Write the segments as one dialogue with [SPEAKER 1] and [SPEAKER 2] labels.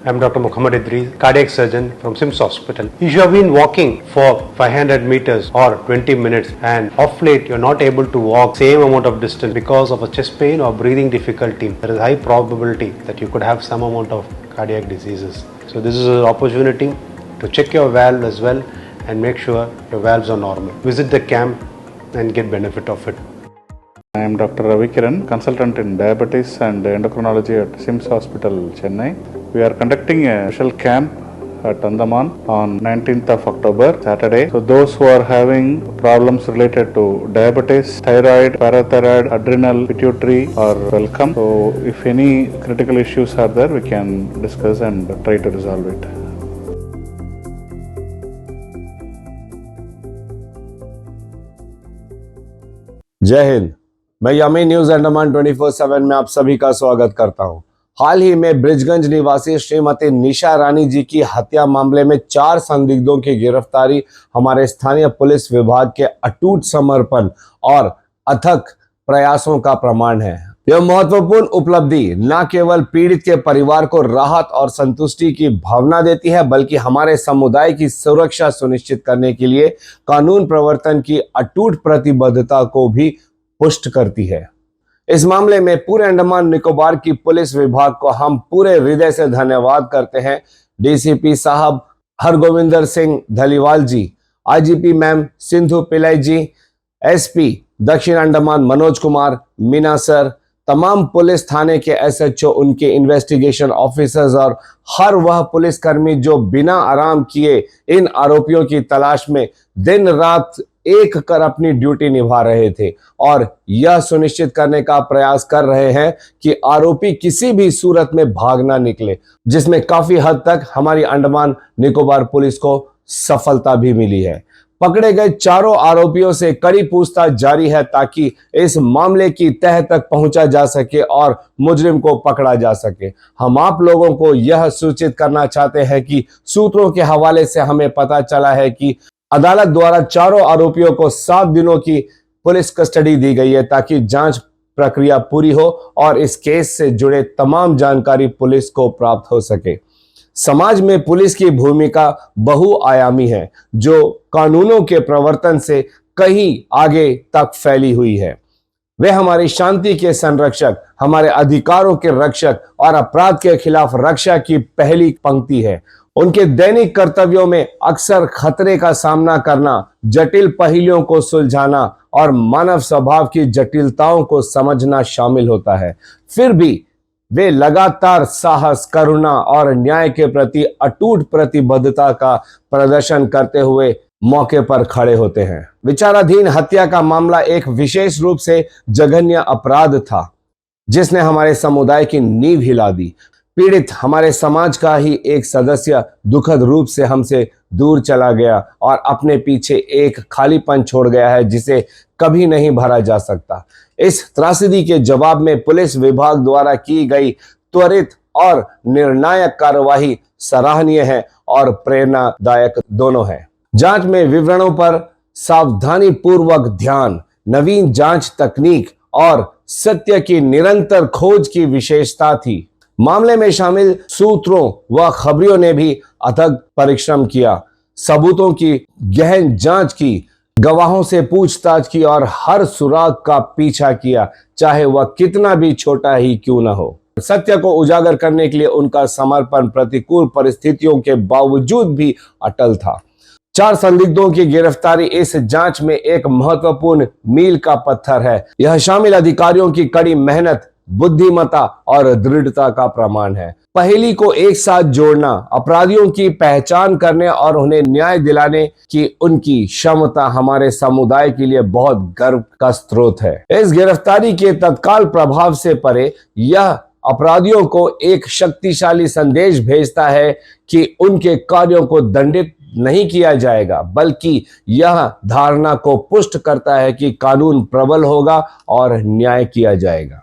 [SPEAKER 1] I'm Dr. Muhammad Idris, cardiac surgeon from SIMS Hospital. If you have been walking for 500 meters or 20 minutes and off late you're not able to walk same amount of distance because of a chest pain or breathing difficulty, there is high probability that you could have some amount of cardiac diseases. So this is an opportunity to check your valve as well and make sure your valves are normal. Visit the camp and get benefit of it.
[SPEAKER 2] I am Dr. Ravi Kiran, consultant in diabetes and endocrinology at SIMS Hospital, Chennai. We are conducting a special camp at Andaman on 19th of October, Saturday. So those who are having problems related to diabetes, thyroid, parathyroid, adrenal, pituitary are welcome. So if any critical issues are there, we can discuss and try to resolve it.
[SPEAKER 3] जय हिंद। मैं yummy news Andaman 24/7 में आप सभी का स्वागत करता हूं। हाल ही में ब्रिजगंज निवासी श्रीमती निशा रानी जी की हत्या मामले में 4 संदिग्धों की गिरफ्तारी हमारे स्थानीय पुलिस विभाग के अटूट समर्पण और अथक प्रयासों का प्रमाण है। यह महत्वपूर्ण उपलब्धि न केवल पीड़ित के परिवार को राहत और संतुष्टि की भावना देती है, बल्कि हमारे समुदाय की सुरक्षा सुनिश्चित करने के लिए कानून प्रवर्तन की अटूट प्रतिबद्धता को भी पुष्ट करती है। इस मामले में पूरे अंडमान निकोबार की पुलिस विभाग को हम पूरे हृदय से धन्यवाद करते हैं। डीसीपी साहब हरगोविंदर सिंह धलीवाल जी, आईजीपी मैम सिंधु पिल्लाई जी, एसपी दक्षिण अंडमान मनोज कुमार मीना सर, तमाम पुलिस थाने के एसएचओ, उनके इन्वेस्टिगेशन ऑफिसर्स और हर वह पुलिसकर्मी जो बिना आराम किए इन आरोपियों की तलाश में दिन रात एक कर अपनी ड्यूटी निभा रहे थे और यह सुनिश्चित करने का प्रयास कर रहे हैं कि आरोपी किसी भी सूरत में भाग ना निकले, जिसमें काफी हद तक हमारी अंडमान निकोबार पुलिस को सफलता भी मिली है। पकड़े गए चारों आरोपियों से कड़ी पूछताछ जारी है ताकि इस मामले की तह तक पहुंचा जा सके और मुजरिम को पकड़ा जा सके। हम आप लोगों को यह सूचित करना चाहते हैं कि सूत्रों के हवाले से हमें पता चला है कि अदालत द्वारा चारों आरोपियों को 7 दिनों की पुलिस कस्टडी दी गई है ताकि जांच प्रक्रिया पूरी हो और इस केस से जुड़े तमाम जानकारी पुलिस को प्राप्त हो सके। समाज में पुलिस की भूमिका बहुआयामी है, जो कानूनों के प्रवर्तन से कहीं आगे तक फैली हुई है। वे हमारी शांति के संरक्षक, हमारे अधिकारों के रक्षक और अपराध के खिलाफ रक्षा की पहली पंक्ति है। उनके दैनिक कर्तव्यों में अक्सर खतरे का सामना करना, जटिल पहेलियों को सुलझाना और मानव स्वभाव की जटिलताओं को समझना शामिल होता है। फिर भी वे लगातार साहस, करुणा और न्याय के प्रति अटूट प्रतिबद्धता का प्रदर्शन करते हुए मौके पर खड़े होते हैं। विचाराधीन हत्या का मामला एक विशेष रूप से जघन्य अपराध था जिसने हमारे समुदाय की नींव हिला दी। पीड़ित हमारे समाज का ही एक सदस्य दुखद रूप से हमसे दूर चला गया और अपने पीछे एक खालीपन छोड़ गया है जिसे कभी नहीं भरा जा सकता। इस त्रासदी के जवाब में पुलिस विभाग द्वारा की गई त्वरित और निर्णायक कार्यवाही सराहनीय है और प्रेरणादायक दोनों है। जांच में विवरणों पर सावधानी पूर्वक ध्यान, नवीन जांच तकनीक और सत्य की निरंतर खोज की विशेषता थी। मामले में शामिल सूत्रों व खबरियों ने भी अथक परिश्रम किया, सबूतों की गहन जांच की, गवाहों से पूछताछ की और हर सुराग का पीछा किया, चाहे वह कितना भी छोटा ही क्यों न हो। सत्य को उजागर करने के लिए उनका समर्पण प्रतिकूल परिस्थितियों के बावजूद भी अटल था। 4 संदिग्धों की गिरफ्तारी इस जांच में एक महत्वपूर्ण मील का पत्थर है। यह शामिल अधिकारियों की कड़ी मेहनत, बुद्धिमत्ता और दृढ़ता का प्रमाण है। पहेली को एक साथ जोड़ना, अपराधियों की पहचान करने और उन्हें न्याय दिलाने की उनकी क्षमता हमारे समुदाय के लिए बहुत गर्व का स्रोत है। इस गिरफ्तारी के तत्काल प्रभाव से परे यह अपराधियों को एक शक्तिशाली संदेश भेजता है कि उनके कार्यों को दंडित नहीं किया जाएगा, बल्कि यह धारणा को पुष्ट करता है कि कानून प्रबल होगा और न्याय किया जाएगा।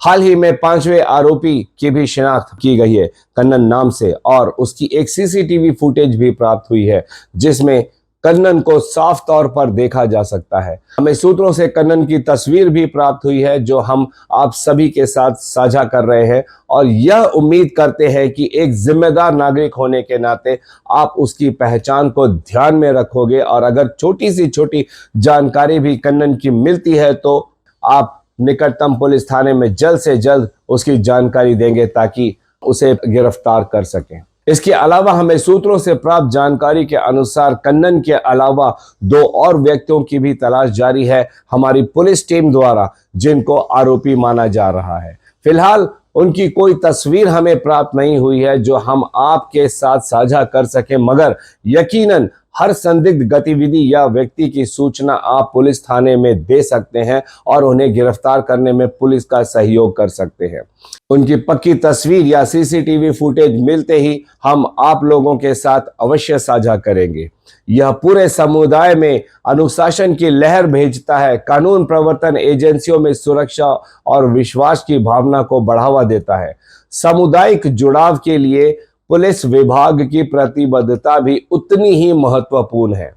[SPEAKER 3] हाल ही में 5वें आरोपी की भी शिनाख्त की गई है कन्नन नाम से और उसकी एक सीसीटीवी फुटेज भी प्राप्त हुई है जिसमें कन्नन को साफ तौर पर देखा जा सकता है। हमें सूत्रों से कन्नन की तस्वीर भी प्राप्त हुई है जो हम आप सभी के साथ साझा कर रहे हैं और यह उम्मीद करते हैं कि एक जिम्मेदार नागरिक होने के नाते आप उसकी पहचान को ध्यान में रखोगे और अगर छोटी सी छोटी जानकारी भी कन्नन की मिलती है तो आप निकटतम पुलिस थाने में जल्द से जल्द उसकी जानकारी देंगे ताकि उसे गिरफ्तार कर सकें। इसके अलावा हमें सूत्रों से प्राप्त जानकारी के अनुसार कन्नन के अलावा 2 और व्यक्तियों की भी तलाश जारी है हमारी पुलिस टीम द्वारा, जिनको आरोपी माना जा रहा है। फिलहाल उनकी कोई तस्वीर हमें प्राप्त नहीं हुई है जो हम आपके साथ साझा कर सकें, मगर यकीनन हर संदिग्ध गतिविधि या व्यक्ति की सूचना आप पुलिस थाने में दे सकते हैं और उन्हें गिरफ्तार करने में पुलिस का सहयोग कर सकते हैं। उनकी पक्की तस्वीर या सीसीटीवी फुटेज मिलते ही हम आप लोगों के साथ अवश्य साझा करेंगे। यह पूरे समुदाय में अनुशासन की लहर भेजता है, कानून प्रवर्तन एजेंसियों में सुरक्षा और विश्वास की भावना को बढ़ावा देता है। सामुदायिक जुड़ाव के लिए पुलिस विभाग की प्रतिबद्धता भी उतनी ही महत्वपूर्ण है।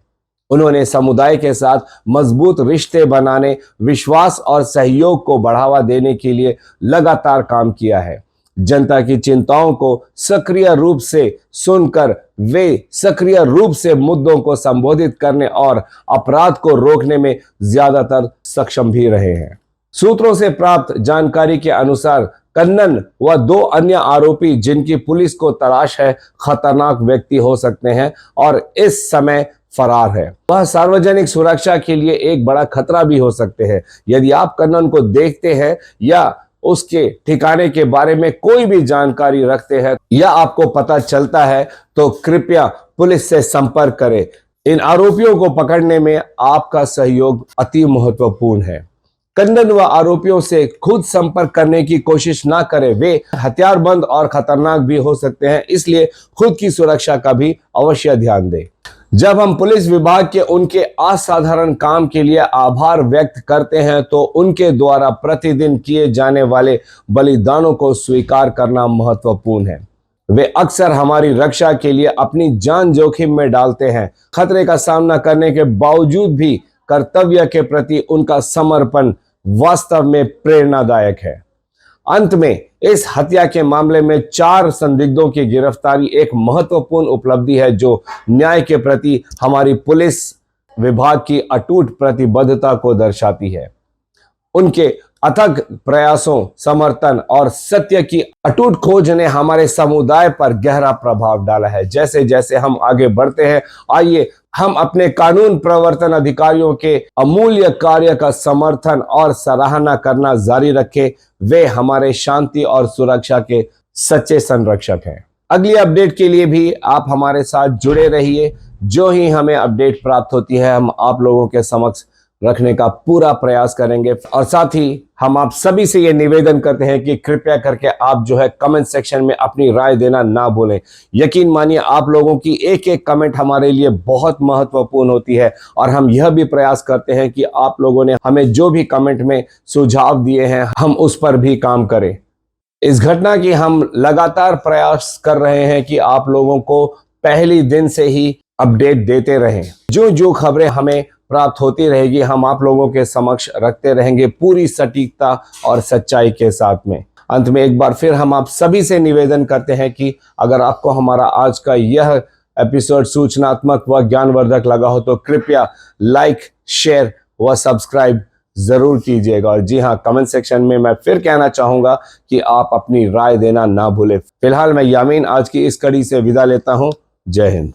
[SPEAKER 3] उन्होंने समुदाय के साथ मजबूत रिश्ते बनाने, विश्वास और सहयोग को बढ़ावा देने के लिए लगातार काम किया है। जनता की चिंताओं को सक्रिय रूप से सुनकर वे सक्रिय रूप से मुद्दों को संबोधित करने और अपराध को रोकने में ज्यादातर सक्षम भी रहे हैं। सूत्रों से प्राप्त जानकारी के अनुसार कन्नन व 2 अन्य आरोपी जिनकी पुलिस को तलाश है खतरनाक व्यक्ति हो सकते हैं और इस समय फरार है। वह सार्वजनिक सुरक्षा के लिए एक बड़ा खतरा भी हो सकते हैं। यदि आप कन्नन को देखते हैं या उसके ठिकाने के बारे में कोई भी जानकारी रखते हैं या आपको पता चलता है तो कृपया पुलिस से संपर्क करें। इन आरोपियों को पकड़ने में आपका सहयोग अति महत्वपूर्ण है। कन्नन व आरोपियों से खुद संपर्क करने की कोशिश ना करें, वे हथियारबंद और खतरनाक भी हो सकते हैं, इसलिए खुद की सुरक्षा का भी अवश्य ध्यान दें। जब हम पुलिस विभाग के उनके असाधारण काम के लिए आभार व्यक्त करते हैं तो उनके द्वारा प्रतिदिन किए जाने वाले बलिदानों को स्वीकार करना महत्वपूर्ण है। वे अक्सर हमारी रक्षा के लिए अपनी जान जोखिम में डालते हैं। खतरे का सामना करने के बावजूद भी कर्तव्य के प्रति उनका समर्पण वास्तव में प्रेरणादायक है। अंत में इस हत्या के मामले में 4 संदिग्धों की गिरफ्तारी एक महत्वपूर्ण उपलब्धि है जो न्याय के प्रति हमारी पुलिस विभाग की अटूट प्रतिबद्धता को दर्शाती है। उनके अथक प्रयासों, समर्थन और सत्य की अटूट खोज ने हमारे समुदाय पर गहरा प्रभाव डाला है। जैसे जैसे हम आगे बढ़ते हैं, आइए हम अपने कानून प्रवर्तन अधिकारियों के अमूल्य कार्य का समर्थन और सराहना करना जारी रखें। वे हमारे शांति और सुरक्षा के सच्चे संरक्षक हैं। अगली अपडेट के लिए भी आप हमारे साथ जुड़े रहिए। जो ही हमें अपडेट प्राप्त होती है हम आप लोगों के समक्ष रखने का पूरा प्रयास करेंगे और साथ ही हम आप सभी से ये निवेदन करते हैं कि कृपया करके आप जो है कमेंट सेक्शन में अपनी राय देना ना भूलें। यकीन मानिए आप लोगों की एक एक कमेंट हमारे लिए बहुत महत्वपूर्ण होती है और हम यह भी प्रयास करते हैं कि आप लोगों ने हमें जो भी कमेंट में सुझाव दिए हैं हम उस पर भी काम करें। इस घटना की हम लगातार प्रयास कर रहे हैं कि आप लोगों को पहली दिन से ही अपडेट देते रहें। जो जो खबरें हमें प्राप्त होती रहेगी हम आप लोगों के समक्ष रखते रहेंगे पूरी सटीकता और सच्चाई के साथ में। अंत में एक बार फिर हम आप सभी से निवेदन करते हैं कि अगर आपको हमारा आज का यह एपिसोड सूचनात्मक व ज्ञानवर्धक लगा हो तो कृपया लाइक, शेयर व सब्सक्राइब जरूर कीजिएगा। और जी हाँ, कमेंट सेक्शन में मैं फिर कहना चाहूंगा कि आप अपनी राय देना ना भूलें। फिलहाल मैं यामीन आज की इस कड़ी से विदा लेता हूं। जय हिंद।